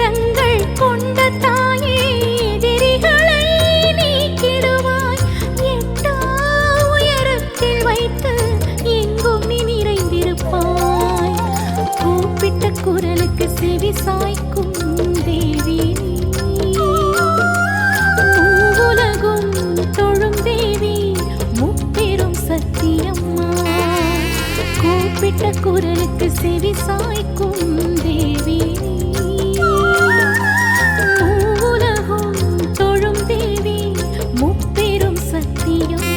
கரங்கள் கொண்ட தாயே எதிரிகளை நீக்கிடுவாய். எட்டா உயரத்தில் வைத்து எங்கும் நீ நிறைந்திருப்பாய். கூப்பிட்ட குரலுக்கு செவி சாய்க்கும் தேவி உலகும் தொழும் தேவி முப்பெரும் சத்தியம்மா. கூப்பிட்ட குரலுக்கு செவி சாய்க்கும் தேவி உலகும் தொழும் தேவி முப்பெரும் சத்தியம்மா.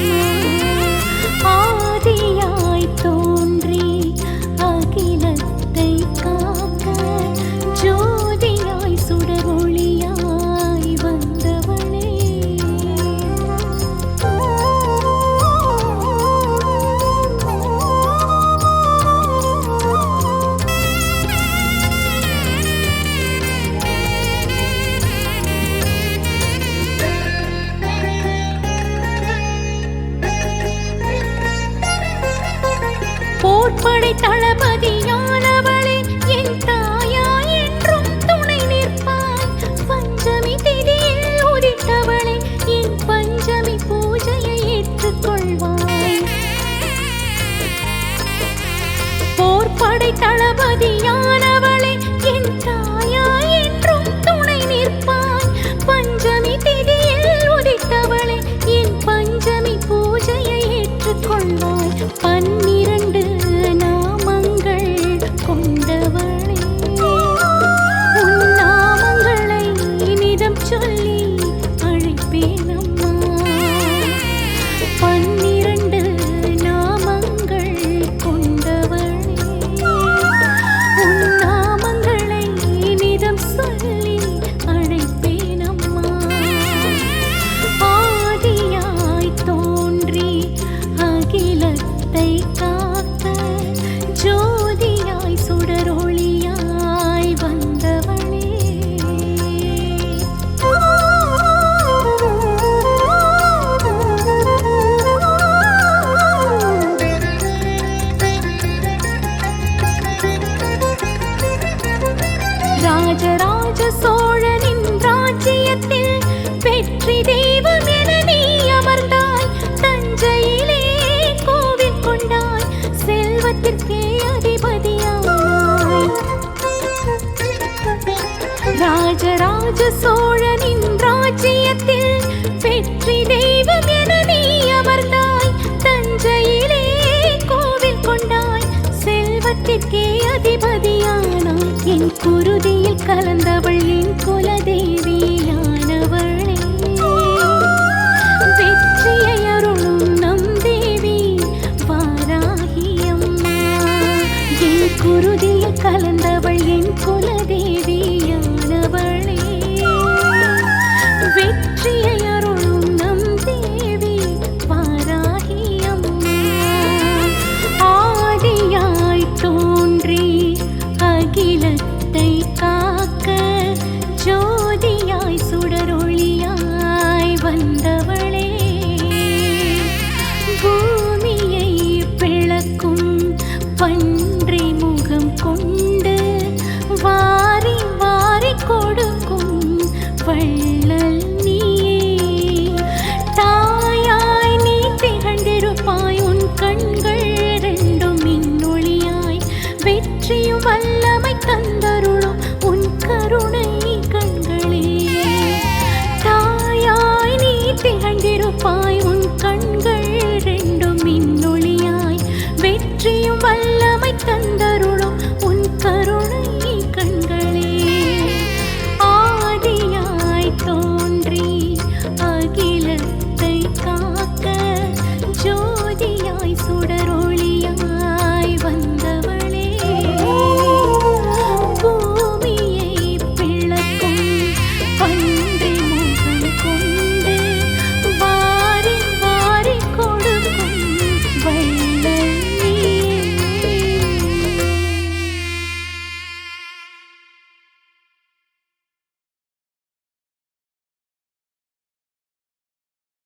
ஆதியாய் தோன்றி அகிலத்தை காக்க ஜோதியாய் சுடர் ஒளியாய் வந்தவளே. போர்ப்படை தளபதியானவளே என் தாயா என்றும் துணை நிற்பாய். பஞ்சமி திதியில் உதித்தவளே என் பஞ்சமி பூஜையை ஏற்றுக்கொள்வாய். போர்ப்படை தளபதியானவளே என் தாயா என்றும் துணை நிற்பாய். பஞ்சமி திதியில் உதித்தவளே என் பஞ்சமி பூஜையை ஏற்றுக்கொள்வாய். 12 நாமங்கள் கொண்டவளே உன் நாமங்களை நிதம் சொல்லி அழைப்பேன் அம்மா. 12 நாமங்கள் கொண்டவளே உன் நாமங்களை நிதம் சொல்லி அழைப்பேன் அம்மா. ஆதியாய் தோன்றி அகிலத்தை காக்க ஜோதியாய் சுடர் ஒளியாய் வந்தவளே. ராஜராஜ சோழனின் ராஜ்யத்தில் வெற்றி தெய்வம் என நீ அமர்ந்தாய். தஞ்சையிலே கோவில் கொண்டாய். செல்வத்திற்கே அதிபதியாய். ராஜராஜ சோழனின் ராஜ்யத்தில் வெற்றி தெய்வம் என நீ அமர்ந்தாய். தஞ்சையிலே கோவில் கொண்டாய். செல்வத்திற்கே அதிபதியானாய். என் குருதியில் கலந்த